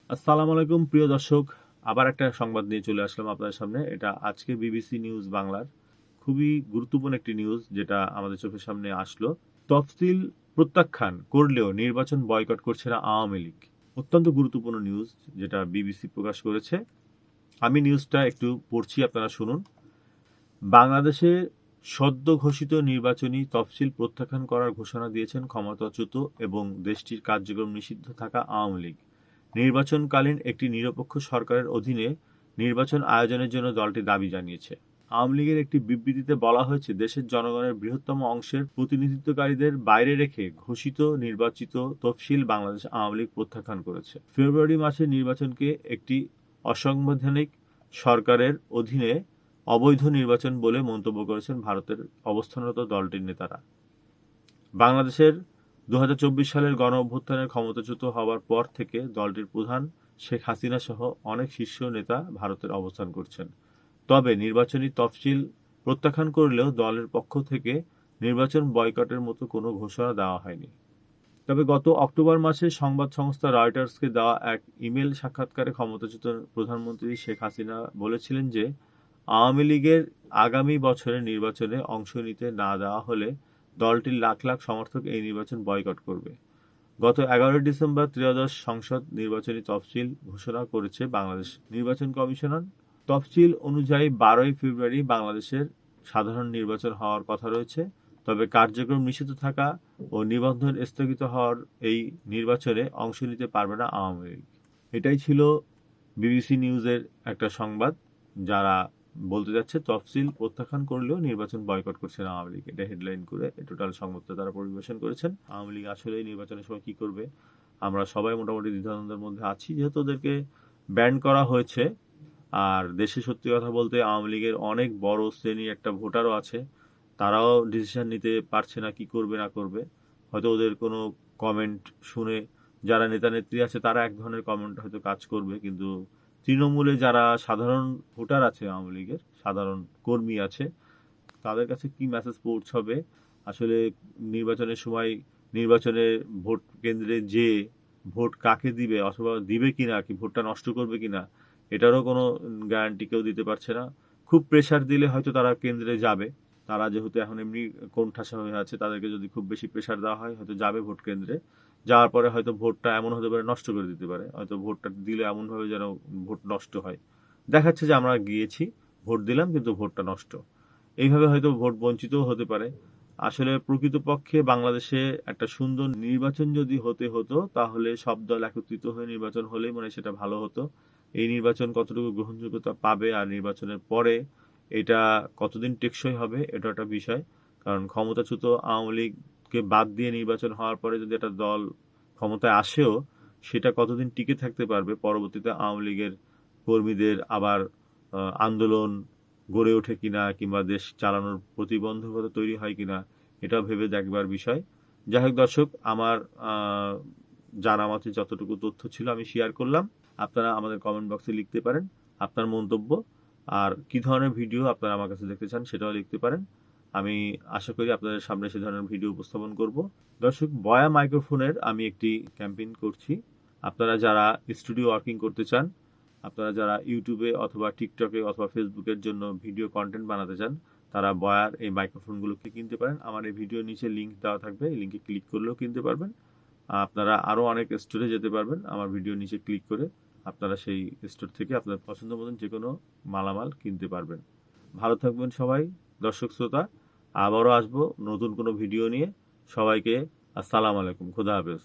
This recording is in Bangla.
আসসালামু আলাইকুম প্রিয় দর্শক। আবার একটা সংবাদ নিয়ে চলে আসলাম আপনাদের সামনে। এটা আজকে বিবিসি নিউজ বাংলার খুবই গুরুত্বপূর্ণ একটি নিউজ, যেটা আমাদের চোখের সামনে আসলো। তফসিল প্রত্যাখ্যান করলেও নির্বাচন বয়কট করছে না আওয়ামী লীগ। অত্যন্ত গুরুত্বপূর্ণ নিউজ, যেটা বিবিসি প্রকাশ করেছে। আমি নিউজটা একটু পড়ছি, আপনারা শুনুন। বাংলাদেশে সদ্য ঘোষিত নির্বাচনী তফসিল প্রত্যাখ্যান করার ঘোষণা দিয়েছেন ক্ষমতাচ্যুত এবং দেশটির কার্যক্রম নিষিদ্ধ থাকা আওয়ামী লীগ। নির্বাচনকালীন একটি নিরপেক্ষ সরকারের অধীনে নির্বাচন আয়োজনের জন্য দলটি দাবি জানিয়েছে। আওয়ামী লীগের একটি বিবৃতিতে বলা হয়েছে, দেশের জনগণের বৃহত্তম অংশের প্রতিনিধিত্বকারীদের বাইরে রেখে ঘোষিত নির্বাচিত তফসিল বাংলাদেশ আওয়ামী লীগ প্রত্যাখ্যান করেছে। ফেব্রুয়ারি মাসে নির্বাচনকে একটি অসাংবিধানিক সরকারের অধীনে অবৈধ নির্বাচন বলে মন্তব্য করেছেন ভারতের অবস্থানরত দলটির নেতারা। বাংলাদেশের ২০২৪ সালের গণঅভ্যুত্থানের ক্ষমতাচ্যুত হওয়ার পর থেকে দলটির প্রধান শেখ হাসিনা সহ অনেক শীর্ষ নেতা ভারতের অবস্থান করছেন। তবে নির্বাচনী তফসিল প্রত্যাখ্যান করলেও দলের পক্ষ থেকে নির্বাচন বয়কটের মতো কোনো ঘোষণা দেওয়া হয়নি। তবে গত অক্টোবর মাসে সংবাদ সংস্থা রয়টার্সকে দেওয়া এক ইমেল সাক্ষাৎকারে ক্ষমতাচ্যুত প্রধানমন্ত্রী শেখ হাসিনা বলেছিলেন যে, আওয়ামী লীগের আগামী বছরের নির্বাচনে অংশ নিতে না দেওয়া হলে দলটির লাখ লাখ সমর্থক এই নির্বাচন বয়কট করবে। গত ১১ ডিসেম্বর ত্রয়োদশ সংসদ নির্বাচনী তফসিল ঘোষণা করেছে বাংলাদেশ নির্বাচন কমিশন। তফসিল অনুযায়ী ১২ ফেব্রুয়ারি বাংলাদেশের সাধারণ নির্বাচন হওয়ার কথা রয়েছে। তবে কার্যক্রম নিষিদ্ধ থাকা ও নিবন্ধন স্থগিত হওয়ার এই নির্বাচনে অংশ নিতে পারবে না আওয়ামী লীগ। এটাই ছিল বিবিসি নিউজের একটা সংবাদ, যারা বলতে যাচ্ছে তফসিল প্রত্যাখ্যান করলেও নির্বাচন বয়কট করছে না আওয়ামী লীগ। এটা হেডলাইন করে টোটাল সংবাদটা তারা পরিবেশন করেছেন। আওয়ামী লীগ আসলে নির্বাচনের সময় কি করবে, আমরা সবাই মোটামুটি দ্বিধাদ্বন্দ্বের মধ্যে আছি, যেহেতু ওদেরকে ব্যান করা হয়েছে। আর দেশে সত্যি কথা বলতে আওয়ামী লীগের অনেক বড় শ্রেণীর একটা ভোটারও আছে, তারাও ডিসিশন নিতে পারছে না কি করবে না করবে। হয়তো ওদের কোনো কমেন্ট শুনে যারা নেতা নেত্রী আছে তারা এক ধরনের কমেন্ট হয়তো কাজ করবে, কিন্তু তৃণমূলে যারা সাধারণ ভোটার আছে, আওয়ামী লীগের সাধারণ কর্মী আছে, তাদের কাছে কি মেসেজ পৌঁছাবে আসলে নির্বাচনের সময়, নির্বাচনে ভোট কেন্দ্রে যে ভোট কাকে দিবে অথবা দিবে কিনা, কি ভোটটা নষ্ট করবে কিনা, এটারও কোনো গ্যারান্টি কেউ দিতে পারছে না। খুব প্রেসার দিলে হয়তো তারা কেন্দ্রে যাবে। তারা যেহেতু এখন এমনি কোণঠাসা হয়ে আছে, তাদেরকে যদি খুব বেশি প্রেসার দেওয়া হয় হয়তো যাবে ভোট কেন্দ্রে। যাওয়ার পরে হয়তো ভোটটা এমন হতে পারে নষ্ট করে দিতে পারে, হয়তো ভোটটা দিলে এমনভাবে যেন ভোট নষ্ট হয়, দেখাচ্ছে যে আমরা গিয়েছি ভোট দিলাম কিন্তু ভোটটা নষ্ট। এইভাবে হয়তো ভোট বঞ্চিতও হতে পারে। আসলে প্রকৃতপক্ষে বাংলাদেশে একটা সুন্দর নির্বাচন যদি হতে হতো, তাহলে সব দল একত্রিত হয়ে নির্বাচন হলেই মনে হয় সেটা ভালো হতো। এই নির্বাচন কতটুকু গ্রহণযোগ্যতা পাবে আর নির্বাচনের পরে এটা কতদিন টেকসই হবে, এটা একটা বিষয়। কারণ ক্ষমতাচ্যুত আওয়ামী লীগকে বাদ দিয়ে নির্বাচন হওয়ার পরে যদি একটা দল ক্ষমতায় আসেও, সেটা কতদিন টিকে থাকতে পারবে, পরবর্তীতে আওয়ামী লীগের কর্মীদের আবার আন্দোলন গড়ে ওঠে কিনা, কিংবা দেশ চালানোর প্রতিবন্ধকতা তৈরি হয় কিনা, এটাও ভেবে দেখবার বিষয়। যাই হোক দর্শক, আমার জানা মতে যতটুকু তথ্য ছিল আমি শেয়ার করলাম। আপনারা আমাদের কমেন্ট বক্সে লিখতে পারেন আপনার মন্তব্য, আর কি ধরনের ভিডিও আপনারা আমার কাছে দেখতে চান সেটাও লিখতে পারেন। আমি আশা করি আপনাদের সামনে সে ধরনের ভিডিও উপস্থাপন করব। দর্শক, বয়া মাইক্রোফোনের আমি একটি ক্যাম্পেইন করছি। আপনারা যারা স্টুডিও ওয়ার্কিং করতে চান, আপনারা যারা ইউটিউবে অথবা টিকটকে অথবা ফেসবুকের জন্য ভিডিও কন্টেন্ট বানাতে চান, তারা বয়ার এই মাইক্রোফোনগুলোকে কিনতে পারেন। আমার এই ভিডিওর নিচে লিঙ্ক দেওয়া থাকবে, এই লিঙ্কে ক্লিক করলেও কিনতে পারবেন। আপনারা আরও অনেক স্টোরে যেতে পারবেন, আমার ভিডিওর নিচে ক্লিক করে আপনারা সেই স্টোর থেকে আপনার পছন্দ মতন যে কোনো মালামাল কিনতে পারবেন। ভালো থাকবেন সবাই দর্শক শ্রোতা। আবারও আসবো নতুন কোনো ভিডিও নিয়ে। সবাইকে আসসালামু আলাইকুম, খোদা হাফেজ।